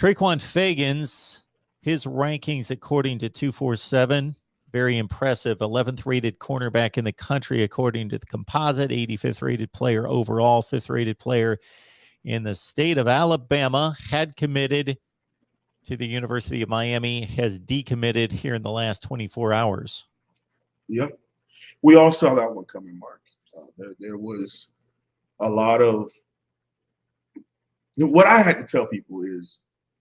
Trequon Fegans, his rankings according to 247, very impressive. 11th rated cornerback in the country according to the composite, 85th rated player overall, 5th rated player in the state of Alabama, had committed to the University of Miami, has decommitted here in the last 24 hours. Yep. We all saw that one coming, Mark. There was a lot of what I had to tell people is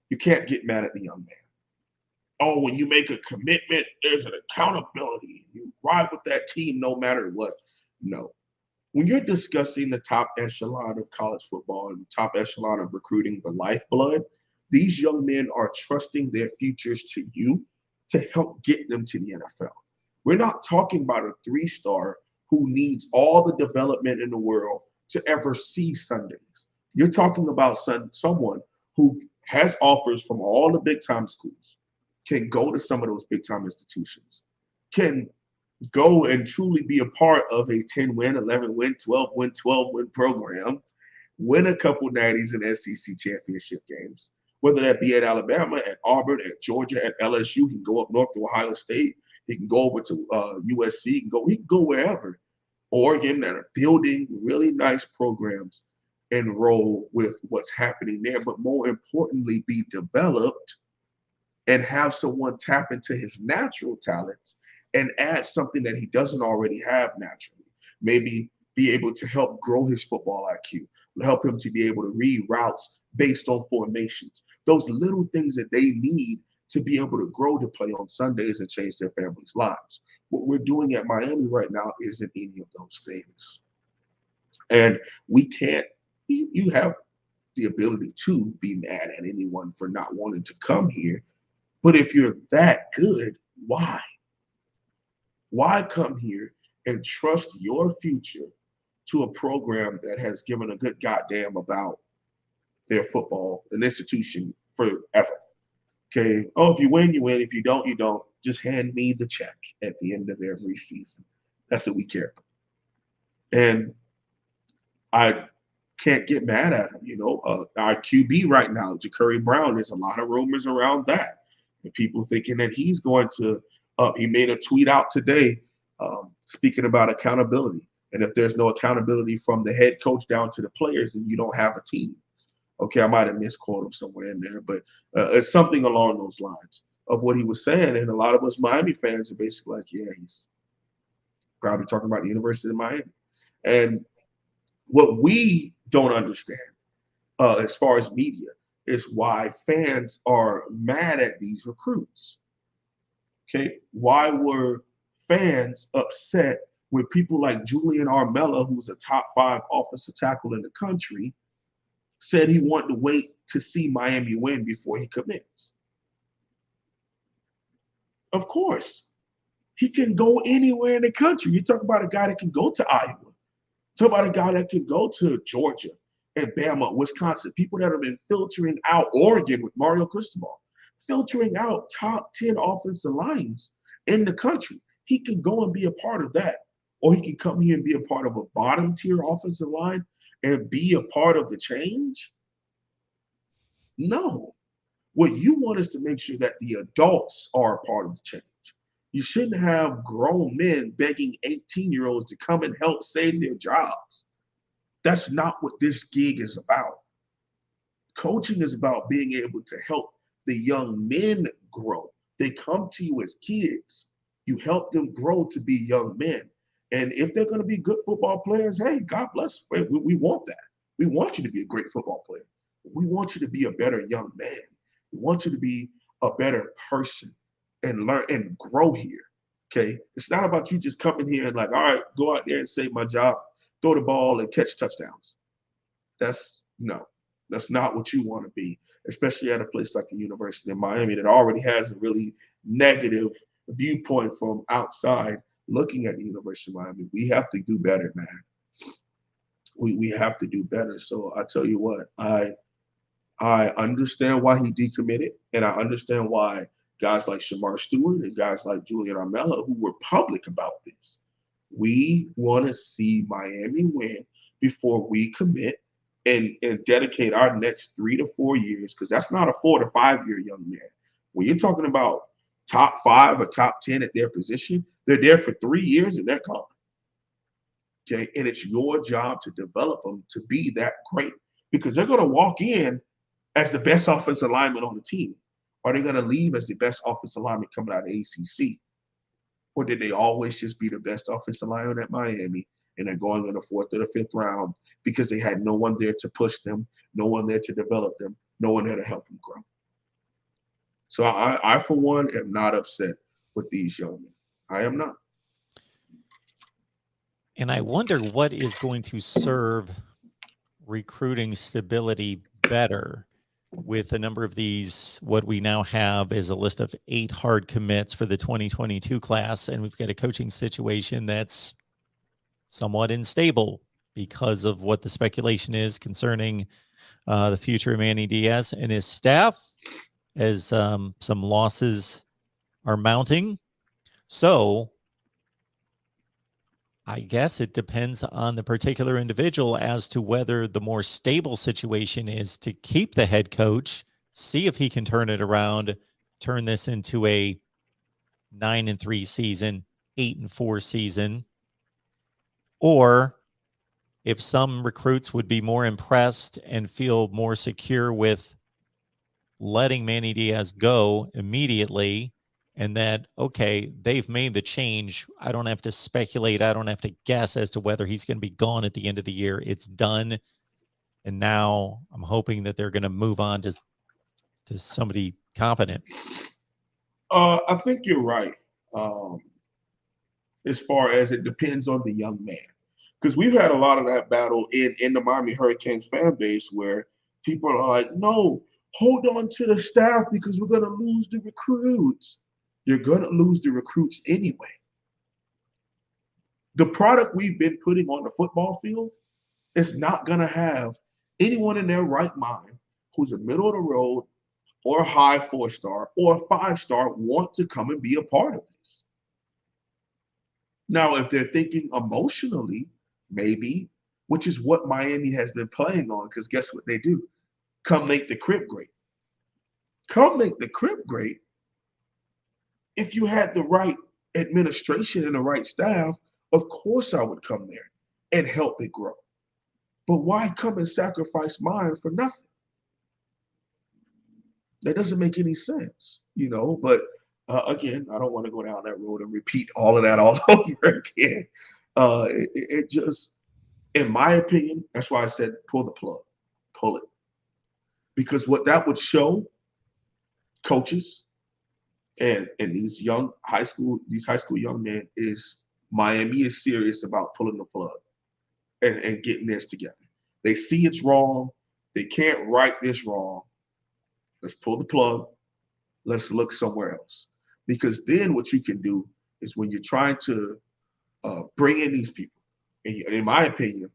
you can't get mad at the young man. Oh, when you make a commitment, there's an accountability. You ride with that team no matter what. No. When you're discussing the top echelon of college football and the top echelon of recruiting, the lifeblood, these young men are trusting their futures to you to help get them to the NFL. We're not talking about a 3-star who needs all the development in the world to ever see Sundays. You're talking about someone who has offers from all the big-time schools, can go to some of those big-time institutions, can go and truly be a part of a 10-win, 11-win, 12-win, 12-win program, win a couple natties in SEC championship games, whether that be at Alabama, at Auburn, at Georgia, at LSU. He can go up north to Ohio State. He can go over to USC. He can go wherever. Oregon, that are building really nice programs and roll with what's happening there, but more importantly, be developed and have someone tap into his natural talents and add something that he doesn't already have naturally. Maybe be able to help grow his football IQ, help him to be able to read routes based on formations. Those little things that they need to be able to grow to play on Sundays and change their families' lives. What we're doing at Miami right now isn't any of those things. And we can't, you have the ability to be mad at anyone for not wanting to come here. But if you're that good, why? Why come here and trust your future to a program that has given a good goddamn about their football, an institution forever? Okay. Oh, if you win, you win. If you don't, you don't. Just hand me the check at the end of every season. That's what we care about. And I can't get mad at him. You know, our QB right now, Ja'Cory Brown, there's a lot of rumors around that. And people thinking that he's going to, he made a tweet out today speaking about accountability. And if there's no accountability from the head coach down to the players, then you don't have a team. Okay, I might have misquoted him somewhere in there, but it's something along those lines of what he was saying. And a lot of us Miami fans are basically like, yeah, he's probably talking about the University of Miami. And what we don't understand as far as media is why fans are mad at these recruits. Okay, why were fans upset with people like Julian Armella, who's a top 5 offensive tackle in the country, said he wanted to wait to see Miami win before he commits? Of course, he can go anywhere in the country. You talk about a guy that can go to Iowa. Talk about a guy that can go to Georgia and Bama, Wisconsin, people that have been filtering out Oregon with Mario Cristobal, filtering out top 10 offensive lines in the country. He can go and be a part of that. Or he can come here and be a part of a bottom tier offensive line and be a part of the change. No. What you want is to make sure that the adults are a part of the change. You shouldn't have grown men begging 18-year-olds to come and help save their jobs. That's not what this gig is about. Coaching is about being able to help the young men grow. They come to you as kids. You help them grow to be young men. And if they're going to be good football players, hey, God bless. We want that. We want you to be a great football player. We want you to be a better young man. We want you to be a better person and learn and grow here. Okay. It's not about you just coming here and like, all right, go out there and save my job, throw the ball and catch touchdowns. That's not what you want to be, especially at a place like the University of Miami that already has a really negative viewpoint from outside looking at the University of Miami. We have to do better, man. We have to do better. So I tell you what, I understand why he decommitted, and I understand why guys like Shamar Stewart and guys like Julian Armella, who were public about this, we want to see Miami win before we commit, and dedicate our next 3 to 4 years, because that's not a 4 to 5 year young man. When you're talking about top 5 or top 10 at their position, they're there for 3 years and they're gone. Okay. And it's your job to develop them to be that great, because they're going to walk in as the best offensive lineman on the team. Are they going to leave as the best offensive lineman coming out of ACC? Or did they always just be the best offensive lineman at Miami and they're going in the 4th or the 5th round because they had no one there to push them, no one there to develop them, no one there to help them grow? So I for one, am not upset with these young men. I am not. And I wonder what is going to serve recruiting stability better with a number of these. What we now have is a list of 8 hard commits for the 2022 class, and we've got a coaching situation that's somewhat unstable because of what the speculation is concerning the future of Manny Diaz and his staff, as some losses are mounting. So I guess it depends on the particular individual as to whether the more stable situation is to keep the head coach, see if he can turn it around, turn this into a 9-3 season, 8-4 season, or if some recruits would be more impressed and feel more secure with letting Manny Diaz go immediately, and that, okay, they've made the change. I don't have to speculate. I don't have to guess as to whether he's going to be gone at the end of the year. It's done. And now I'm hoping that they're going to move on to somebody competent. I think you're right. As far as it depends on the young man. Because we've had a lot of that battle in the Miami Hurricanes fan base where people are like, no, hold on to the staff because we're going to lose the recruits. You're going to lose the recruits anyway. The product we've been putting on the football field is not going to have anyone in their right mind who's a middle of the road or a high 4-star or a 5-star want to come and be a part of this. Now, if they're thinking emotionally, maybe, which is what Miami has been playing on, because guess what they do? Come make the crib great. Come make the crib great. If you had the right administration and the right staff, of course I would come there and help it grow. But why come and sacrifice mine for nothing? That doesn't make any sense, But again, I don't want to go down that road and repeat all of that all over again. It just, in my opinion, that's why I said pull the plug, pull it. Because what that would show coaches and these high school young men is Miami is serious about pulling the plug and getting this together. They see it's wrong. They can't right this wrong. Let's pull the plug. Let's look somewhere else. Because then what you can do is when you're trying to bring in these people, and in my opinion,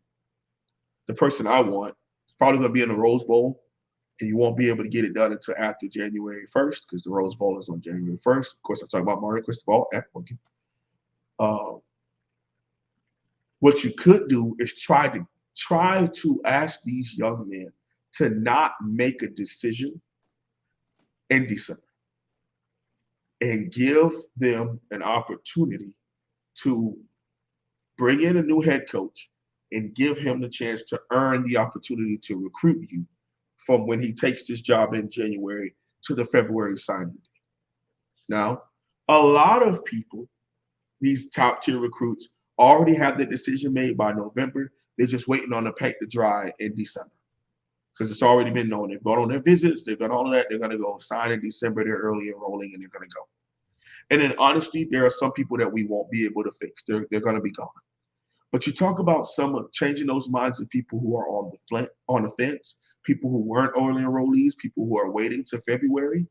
the person I want is probably going to be in the Rose Bowl, and you won't be able to get it done until after January 1st because the Rose Bowl is on January 1st. Of course, I'm talking about Mario Cristobal at Oregon. What you could do is try to ask these young men to not make a decision in December and give them an opportunity to bring in a new head coach and give him the chance to earn the opportunity to recruit you from when he takes this job in January to the February signing day. Now, a lot of people, these top tier recruits, already have their decision made by November. They're just waiting on the paint to dry in December because it's already been known. They've gone on their visits. They've done all of that. They're going to go sign in December. They're early enrolling, and they're going to go. And in honesty, there are some people that we won't be able to fix. They're going to be gone. But you talk about some changing those minds of people who are on the fence, people who weren't early enrollees, people who are waiting to February.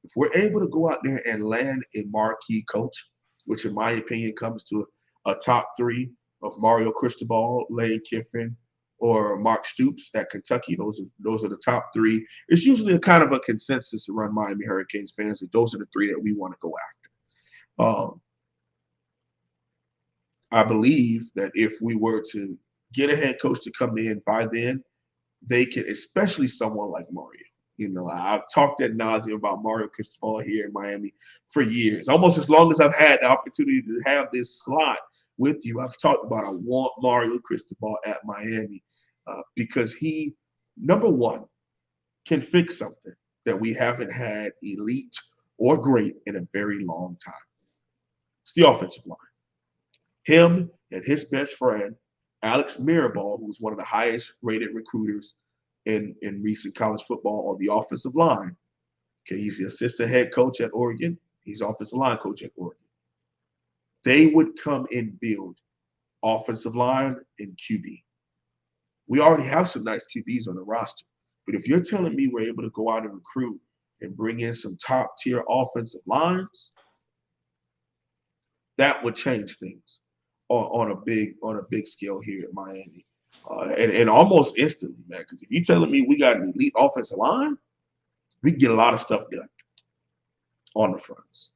If we're able to go out there and land a marquee coach, which in my opinion comes to a top 3 of Mario Cristobal, Lane Kiffin, or Mark Stoops at Kentucky, those are the top 3. It's usually a kind of a consensus around Miami Hurricanes fans that those are the 3 that we want to go after. I believe that if we were to get a head coach to come in by then, they can, especially someone like Mario. You know, I've talked ad nauseum about Mario Cristobal here in Miami for years. Almost as long as I've had the opportunity to have this slot with you, I've talked about I want Mario Cristobal at Miami because he, number one, can fix something that we haven't had elite or great in a very long time. It's the offensive line. Him and his best friend, Alex Mirabal, who's one of the highest rated recruiters in recent college football on the offensive line. Okay, he's the assistant head coach at Oregon. He's offensive line coach at Oregon. They would come and build offensive line and QB. We already have some nice QBs on the roster. But if you're telling me we're able to go out and recruit and bring in some top tier offensive lines, that would change things on a big scale here at Miami. And almost instantly, man, because if you're telling me we got an elite offensive line, we can get a lot of stuff done on the fronts.